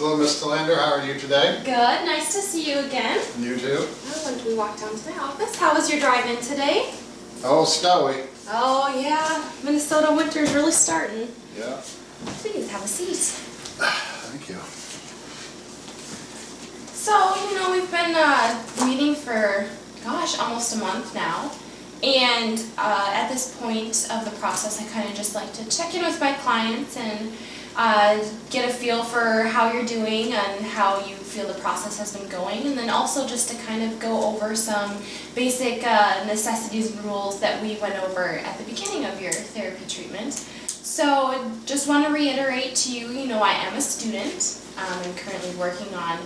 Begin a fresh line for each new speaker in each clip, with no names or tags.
Hello, Miss Delander. How are you today?
Good. Nice to see you again.
You too.
Oh, when we walked down to my office. How was your drive-in today?
Oh, snowy.
Oh, yeah. Minnesota winter's really starting.
Yeah.
Please, have a seat.
Thank you.
So, we've been meeting for, almost a month now. And at this point of the process, I kind of just like to check in with my clients and get a feel for how you're doing and how you feel the process has been going, and then also just to kind of go over some basic necessities and rules that we went over at the beginning of your therapy treatment. So just want to reiterate to you, I am a student. I'm currently working on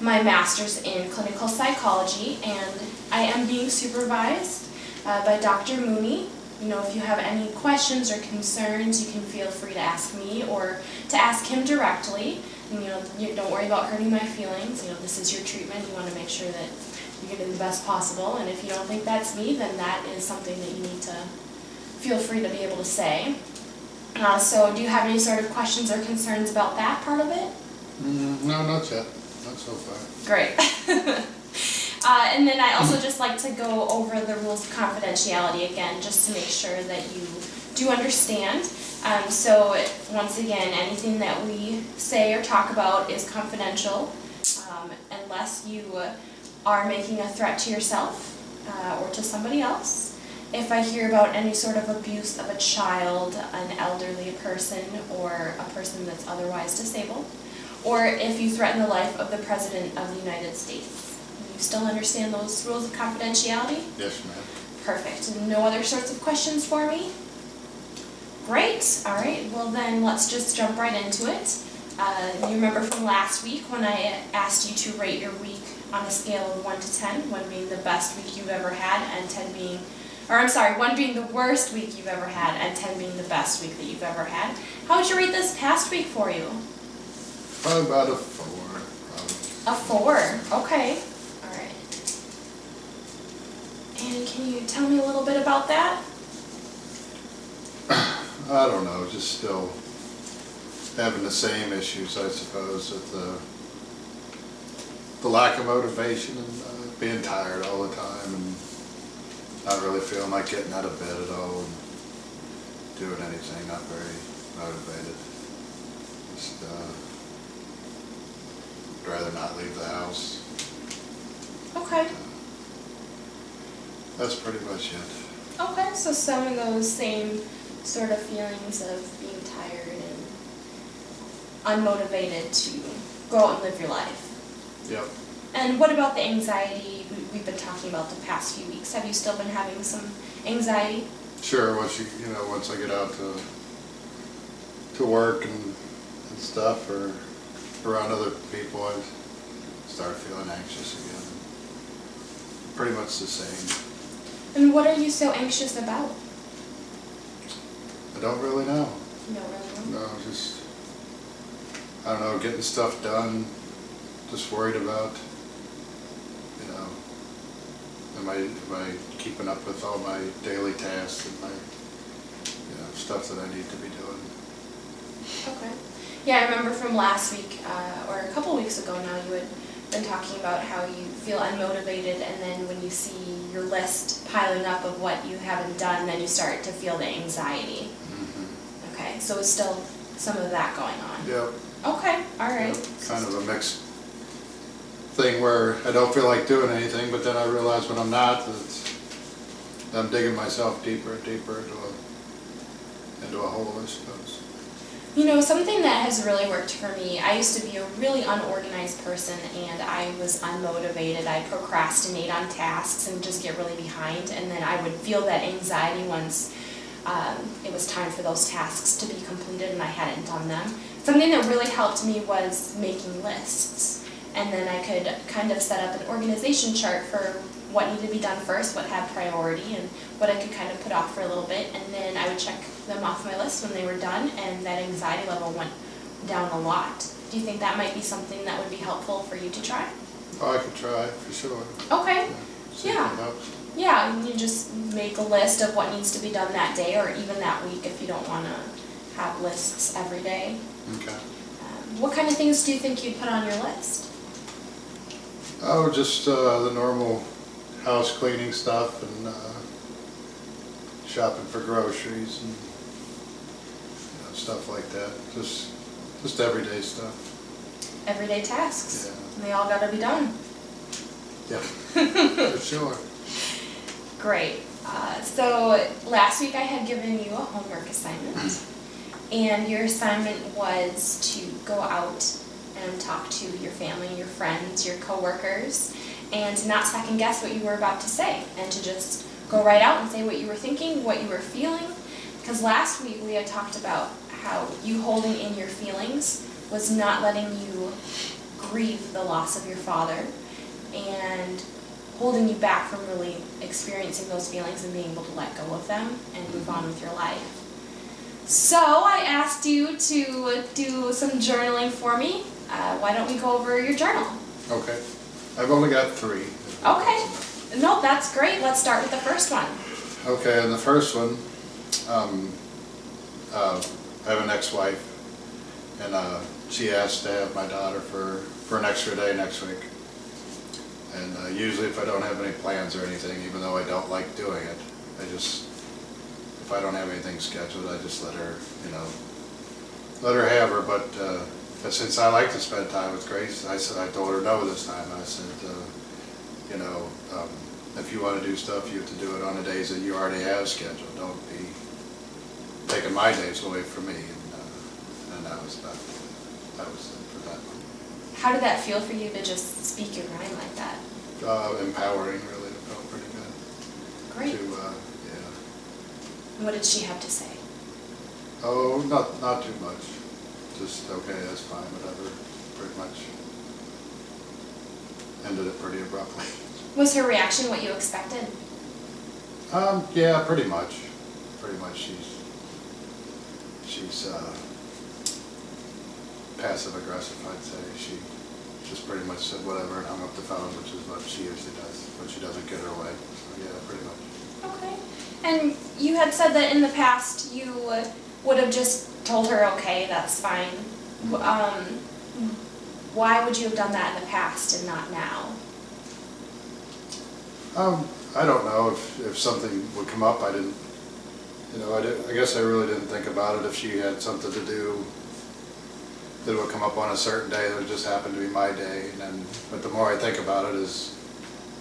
my master's in clinical psychology, and I am being supervised by Dr. Mooney. If you have any questions or concerns, you can feel free to ask me or to ask him directly. And, you don't worry about hurting my feelings. This is your treatment. You want to make sure that you're getting the best possible. And if you don't think that's me, then that is something that you need to feel free to be able to say. So do you have any sort of questions or concerns about that part of it?
No, not yet. Not so far.
Great. And then I also just like to go over the rules of confidentiality again, just to make sure that you do understand. So once again, anything that we say or talk about is confidential, unless you are making a threat to yourself or to somebody else. If I hear about any sort of abuse of a child, an elderly person, or a person that's otherwise disabled, or if you threaten the life of the President of the United States. You still understand those rules of confidentiality?
Yes, ma'am.
Perfect. No other sorts of questions for me? Great. All right. Well, then let's just jump right into it. You remember from last week when I asked you to rate your week on a scale of 1 to 10, 1 being the best week you've ever had, and 1 being the worst week you've ever had, and 10 being the best week that you've ever had. How would you rate this past week for you?
Probably about a 4, probably.
A 4. Okay. All right. And can you tell me a little bit about that?
I don't know, just still having the same issues, I suppose, with the lack of motivation and being tired all the time and not really feeling like getting out of bed at all and doing anything, not very motivated. Just would rather not leave the house.
Okay.
That's pretty much it.
Okay, so some of those same sort of feelings of being tired and unmotivated to go out and live your life.
Yep.
And what about the anxiety we've been talking about the past few weeks? Have you still been having some anxiety?
Sure, once I get out to work and stuff or around other people, I start feeling anxious again. Pretty much the same.
And what are you so anxious about?
I don't really know.
You don't really know?
No, just, I don't know, getting stuff done, just worried about, am I keeping up with all my daily tasks and my, stuff that I need to be doing.
Okay. Yeah, I remember from last week, or a couple weeks ago now, you had been talking about how you feel unmotivated, and then when you see your list piling up of what you haven't done, then you start to feel the anxiety.
Mm-hmm.
Okay, so it's still some of that going on.
Yep.
Okay, all right.
Yep. Kind of a mixed thing where I don't feel like doing anything, but then I realize when I'm not, that I'm digging myself deeper and deeper into a hole, I suppose.
Something that has really worked for me, I used to be a really unorganized person, and I was unmotivated. I'd procrastinate on tasks and just get really behind, and then I would feel that anxiety once it was time for those tasks to be completed and I hadn't done them. Something that really helped me was making lists, and then I could kind of set up an organization chart for what needed to be done first, what had priority, and what I could kind of put off for a little bit, and then I would check them off my list when they were done, and that anxiety level went down a lot. Do you think that might be something that would be helpful for you to try?
Oh, I could try, for sure.
Okay.
See if it helps.
Yeah, you just make a list of what needs to be done that day, or even that week if you don't want to have lists every day.
Okay.
What kind of things do you think you'd put on your list?
Oh, just the normal house cleaning stuff and shopping for groceries and stuff like that. Just everyday stuff.
Everyday tasks.
Yeah.
And they all gotta be done.
Yeah, for sure.
Great. So last week I had given you a homework assignment, and your assignment was to go out and talk to your family, your friends, your coworkers, and to not second guess what you were about to say, and to just go right out and say what you were thinking, what you were feeling. Because last week we had talked about how you holding in your feelings was not letting you grieve the loss of your father, and holding you back from really experiencing those feelings and being able to let go of them and move on with your life. So I asked you to do some journaling for me. Why don't we go over your journal?
Okay. I've only got 3.
Okay. No, that's great. Let's start with the first one.
Okay, and the first one, I have an ex-wife, and she asked to have my daughter for an extra day next week. And usually if I don't have any plans or anything, even though I don't like doing it, if I don't have anything scheduled, I just let her have her. But since I like to spend time with Grace, I told her no this time. I said, if you want to do stuff, you have to do it on the days that you already have scheduled. Don't be taking my days away from me. And that was it for that one.
How did that feel for you to just speak your mind like that?
Empowering, really. It felt pretty good.
Great.
Yeah.
What did she have to say?
Oh, not too much. Just, okay, that's fine, whatever. Pretty much ended it pretty abruptly.
Was her reaction what you expected?
Yeah, pretty much. Pretty much she's passive aggressive, I'd say. She just pretty much said whatever and hung up the phone, which is what she usually does, but she doesn't get her way. So yeah, pretty much.
Okay. And you had said that in the past you would have just told her, okay, that's fine. Why would you have done that in the past and not now?
I don't know if something would come up. I didn't, I guess I really didn't think about it. If she had something to do that would come up on a certain day, that would just happen to be my day. But the more I think about it is,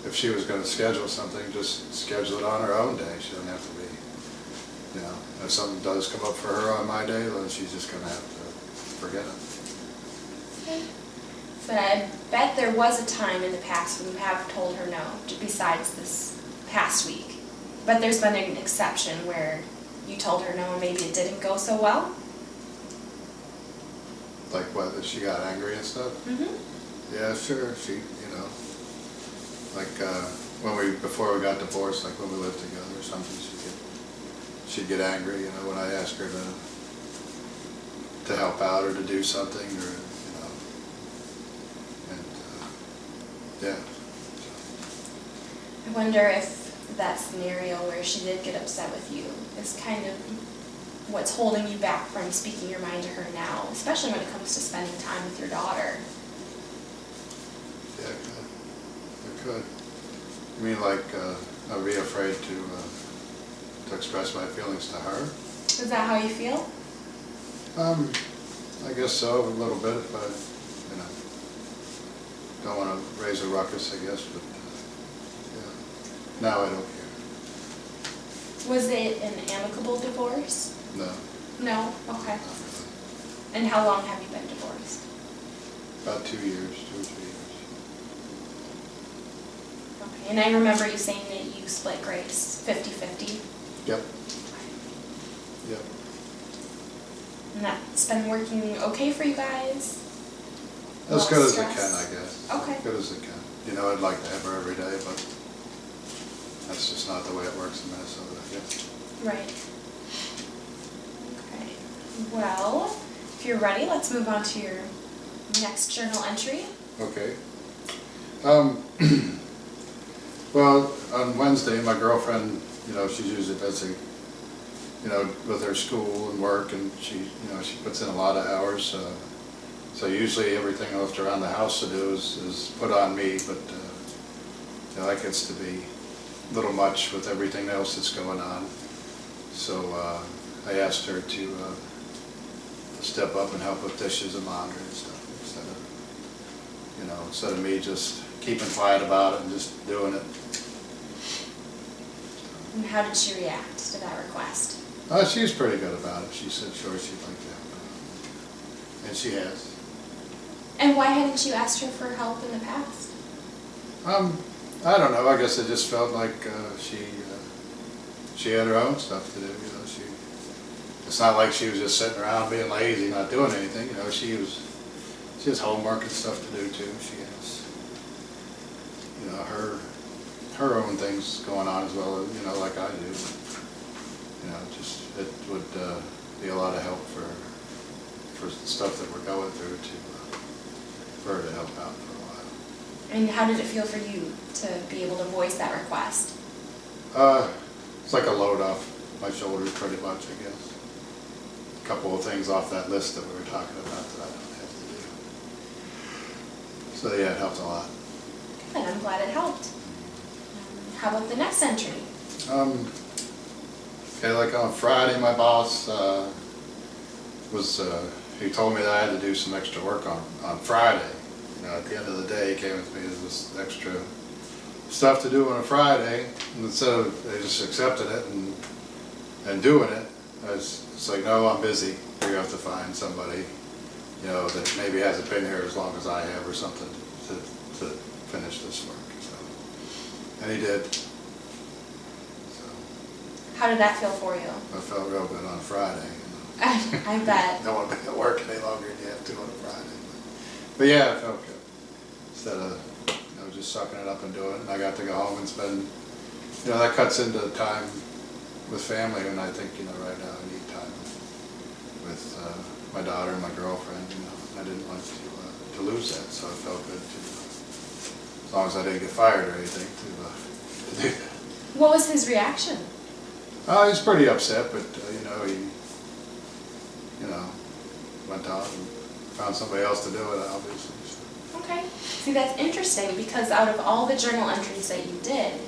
if she was going to schedule something, just schedule it on her own day. She doesn't have to be, if something does come up for her on my day, then she's just going to have to forget it.
Okay. But I bet there was a time in the past when you have told her no, besides this past week. But there's been an exception where you told her no and maybe it didn't go so well.
Like what, that she got angry and stuff?
Mm-hmm.
Yeah, sure. She, like before we got divorced, like when we lived together or something, she'd get angry, when I asked her to help out or to do something, or yeah.
I wonder if that scenario where she did get upset with you is kind of what's holding you back from speaking your mind to her now, especially when it comes to spending time with your daughter.
Yeah, it could. You mean like not be afraid to express my feelings to her?
Is that how you feel?
I guess so, a little bit, but don't want to raise a ruckus, I guess, but yeah. Now I don't care.
Was it an amicable divorce?
No.
No? Okay.
Not really.
And how long have you been divorced?
About 2 years, 2 or 3 years.
Okay. And I remember you saying that you split Grace 50-50.
Yep. Yep.
And that's been working okay for you guys?
As
Less
good as it
stress?
can, I guess.
Okay.
As good as it can. I'd like to have her every day, but that's just not the way it works in Minnesota, I guess.
Right. Okay. Well, if you're ready, let's move on to your next journal entry.
Okay. Well, on Wednesday, my girlfriend, she's usually busy, with her school and work, and she puts in a lot of hours. So usually everything left around the house to do is put on me, but, you know, that gets to be a little much with everything else that's going on. So, I asked her to step up and help with dishes and laundry and stuff, instead of me just keeping quiet about it and just doing it.
And how did she react to that request?
She was pretty good about it. She said sure she'd like to help out. And she has.
And why hadn't you asked her for help in the past?
I don't know, I guess I just felt like she had her own stuff to do, it's not like she was just sitting around being lazy, not doing anything, she has homework and stuff to do too. She has, her own things going on as well, like I do. It would be a lot of help for stuff that we're going through for her to help out for a while.
And how did it feel for you to be able to voice that request?
It's like a load off my shoulders pretty much, I guess. A couple of things off that list that we were talking about that I don't have to do. So yeah, it helped a lot.
Good, I'm glad it helped. How about the next entry?
Okay, like on Friday, my boss he told me that I had to do some extra work on Friday. At the end of the day, he came with me with this extra stuff to do on a Friday, and instead of they just accepted it and doing it, it's like, no, I'm busy. You have to find somebody, that maybe hasn't been here as long as I have or something to finish this work. So, and he did. So,
how did that feel for you?
I felt real good on Friday.
I bet.
Don't want to be at work any longer than you have to on a Friday. But yeah, it felt good. Instead of just sucking it up and doing it, and I got to go home and spend, that cuts into time with family, and I think, right now I need time with my daughter and my girlfriend. I didn't want to lose that, so it felt good to, as long as I didn't get fired or anything, to do that.
What was his reaction?
He's pretty upset, but he went out and found somebody else to do it, obviously. So.
Okay. See, that's interesting because out of all the journal entries that you did,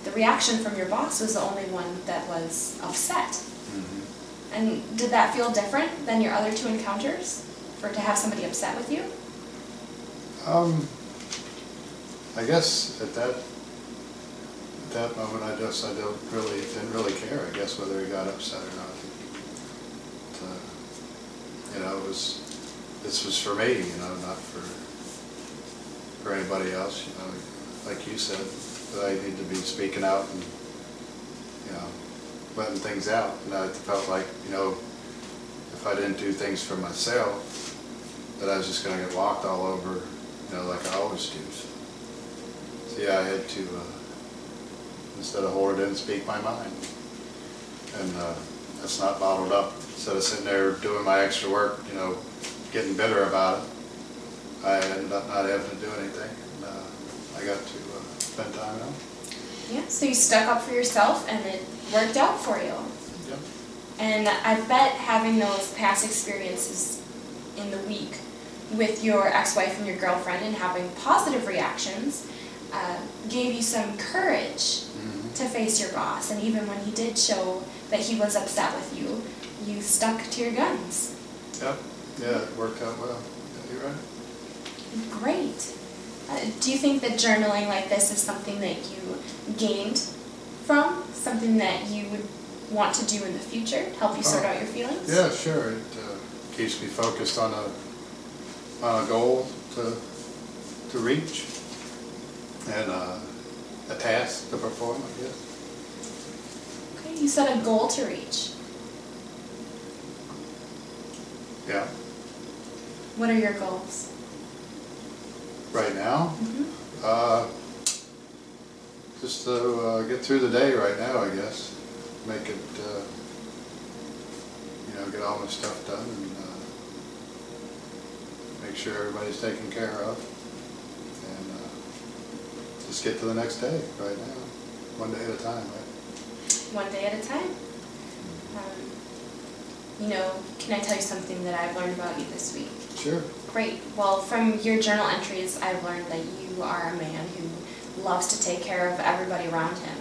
the reaction from your boss was the only one that was upset.
Mm-hmm.
And did that feel different than your other two encounters, to have somebody upset with you?
I guess at that moment, I didn't really care. I guess whether he got upset or not. This was for me, not for anybody else. Like you said, that I need to be speaking out and letting things out. And I felt like if I didn't do things for myself, that I was just going to get walked all over, like I always do. So yeah, I had to instead of hold it in, speak my mind, and that's not bottled up. Instead of sitting there doing my extra work, getting bitter about it, I ended up not having to do anything. And, I got to spend time out.
Yeah, so you stuck up for yourself and it worked out for you.
Yep.
And I bet having those past experiences in the week with your ex-wife and your girlfriend and having positive reactions gave you some courage to face your boss. And even when he did show that he was upset with you, you stuck to your guns.
Yep. Yeah, it worked out well. Yeah, you're right.
Great. Do you think that journaling like this is something that you gained from? Something that you would want to do in the future to help you sort out your feelings?
Yeah, sure. It keeps me focused on a goal to reach and a task to perform, I guess.
Okay, you set a goal to reach.
Yeah.
What are your goals?
Right now?
Mm-hmm.
Just to get through the day right now, I guess. Make it, get all my stuff done and make sure everybody's taken care of. And just get to the next day right now. One day at a time, right?
One day at a time. Can I tell you something that I've learned about you this week?
Sure.
Great. Well, from your journal entries, I've learned that you are a man who loves to take care of everybody around him,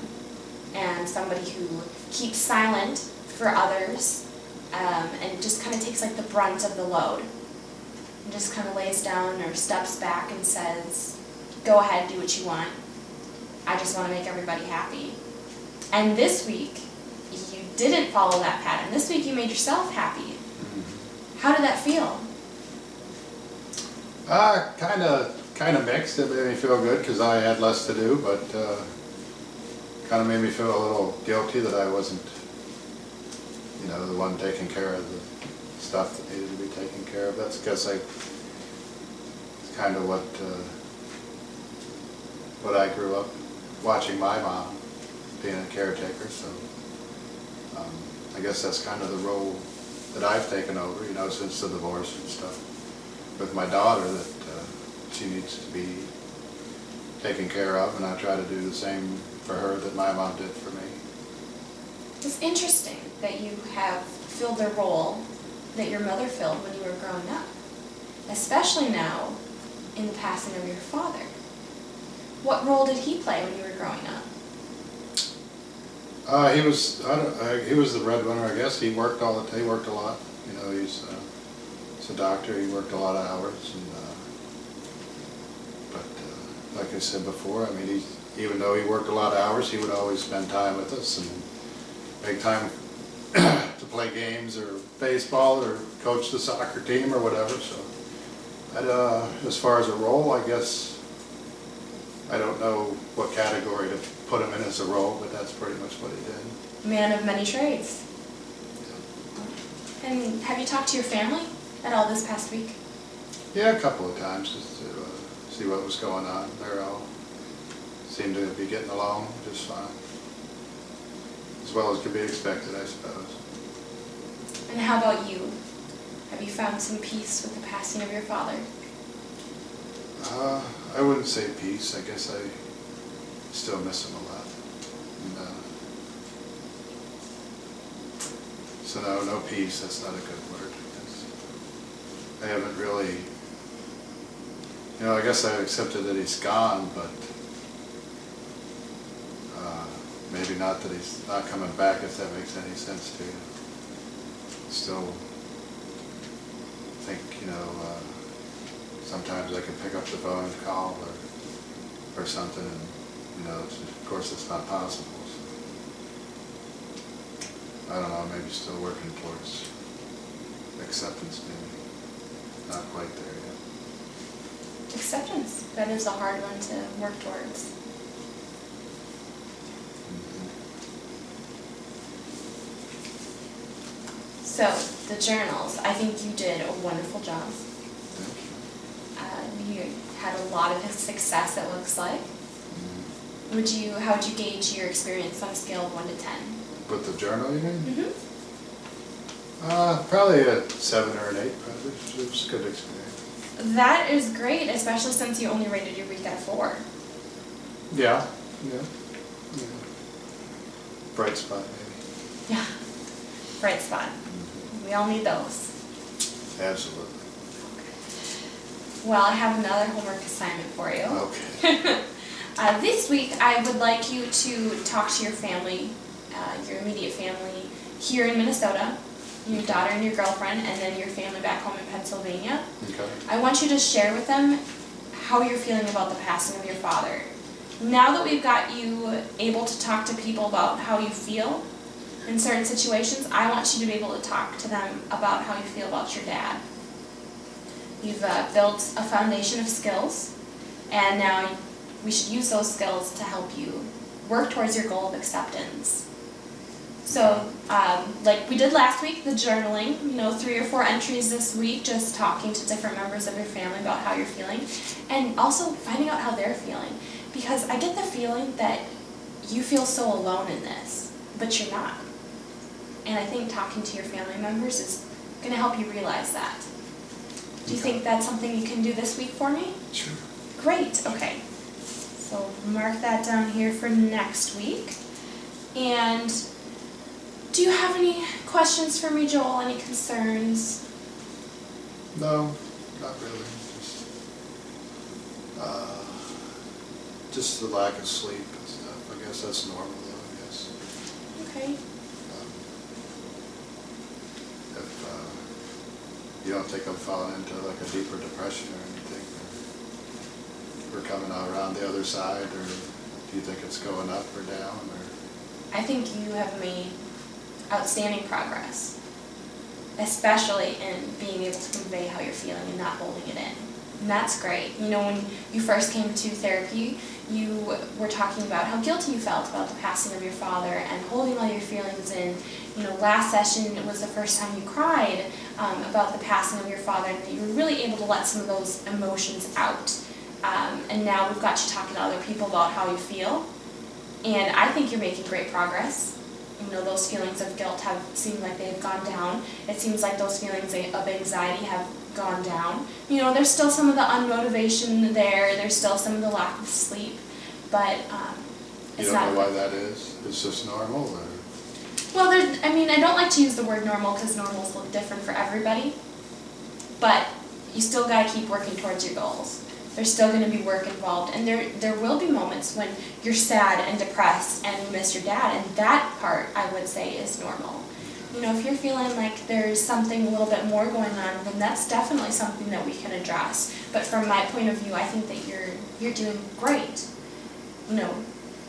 and somebody who keeps silent for others, and just kind of takes like the brunt of the load, and just kind of lays down or steps back and says, "Go ahead, do what you want. I just want to make everybody happy." And this week, you didn't follow that pattern. This week, you made yourself happy. How did that feel?
Kind of mixed. It made me feel good because I had less to do, but kind of made me feel a little guilty that I wasn't, the one taking care of the stuff that needed to be taken care of. That's because it's kind of what I grew up watching my mom being a caretaker. So I guess that's kind of the role that I've taken over, since the divorce and stuff with my daughter, that she needs to be taken care of, and I try to do the same for her that my mom did for me.
It's interesting that you have filled the role that your mother filled when you were growing up, especially now in the passing of your father. What role did he play when you were growing up?
He was the breadwinner, I guess. He worked all the time. He worked a lot. He's a doctor. He worked a lot of hours, but like I said before, even though he worked a lot of hours, he would always spend time with us and make time to play games or baseball or coach the soccer team or whatever. So, as far as a role, I guess I don't know what category to put him in as a role, but that's pretty much what he did.
Man of many trades. And have you talked to your family at all this past week?
Yeah, a couple of times just to see what was going on. They all seem to be getting along just fine. As well as could be expected, I suppose.
And how about you? Have you found some peace with the passing of your father?
I wouldn't say peace. I guess I still miss him a lot. And, so no peace. That's not a good word. I haven't really, I guess I accepted that he's gone, but maybe not that he's not coming back, if that makes any sense to you. Still think, sometimes I can pick up the phone and call or something, and, of course it's not possible. So, I don't know, maybe still working towards acceptance, maybe. Not quite there yet.
Acceptance. That is a hard one to work towards. So, the journals, I think you did a wonderful job.
Thank you.
You had a lot of success, it looks like.
Mm-hmm.
How would you gauge your experience on a scale of 1 to 10?
With the journal, you mean?
Mm-hmm.
Probably a 7 or an 8, probably. It was a good experience.
That is great, especially since you only rated your week at a 4.
Yeah. Bright spot, maybe.
Yeah, bright spot. We all need those.
Absolutely.
Well, I have another homework assignment for you.
Okay.
This week, I would like you to talk to your family, your immediate family here in Minnesota, your daughter and your girlfriend, and then your family back home in Pennsylvania.
Okay.
I want you to share with them how you're feeling about the passing of your father. Now that we've got you able to talk to people about how you feel in certain situations, I want you to be able to talk to them about how you feel about your dad. You've built a foundation of skills, and now we should use those skills to help you work towards your goal of acceptance. So, like we did last week, the journaling, 3 or 4 entries this week, just talking to different members of your family about how you're feeling, and also finding out how they're feeling. Because I get the feeling that you feel so alone in this, but you're not. And I think talking to your family members is going to help you realize that. Do you think that's something you can do this week for me?
Sure.
Great, okay. So mark that down here for next week. And do you have any questions for me, Joel? Any concerns?
No, Not really, just the lack of sleep and stuff. I guess that's normal though, I guess.
Okay.
If you don't think I'm falling into like a deeper depression or anything, or we're coming out around the other side, or do you think it's going up or down, or?
I think you have made outstanding progress, especially in being able to convey how you're feeling and not holding it in. And that's great. You know, when you first came to therapy, you were talking about how guilty you felt about the passing of your father and holding all your feelings in. You know, last session was the first time you cried about the passing of your father, and that you were really able to let some of those emotions out. And now we've got you talking to other people about how you feel. And I think you're making great progress. You know, those feelings of guilt have seemed like they've gone down. It seems like those feelings of anxiety have gone down. You know, there's still some of the unmotivation there. There's still some of the lack of sleep. But it's not...
You don't know why that is? It's just normal, or?
Well, I mean, I don't like to use the word normal because normals look different for everybody. But you still got to keep working towards your goals. There's still going to be work involved, and there will be moments when you're sad and depressed and you miss your dad, and that part, I would say, is normal. You know, if you're feeling like there's something a little bit more going on, then that's definitely something that we can address. But from my point of view, I think that you're doing great, you know,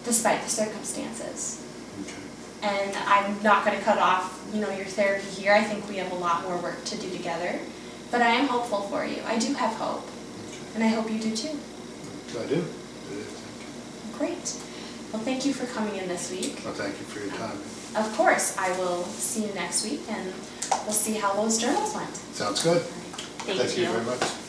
despite the circumstances.
Okay.
And I'm not going to cut off, you know, your therapy here. I think we have a lot more work to do together. But I am hopeful for you. I do have hope. And I hope you do too.
I do. Thank you.
Great. Well, thank you for coming in this week.
Well, thank you for your time.
Of course, I will see you next week, and we'll see how those journals went.
Sounds good.
Thank you.
Thank you very much.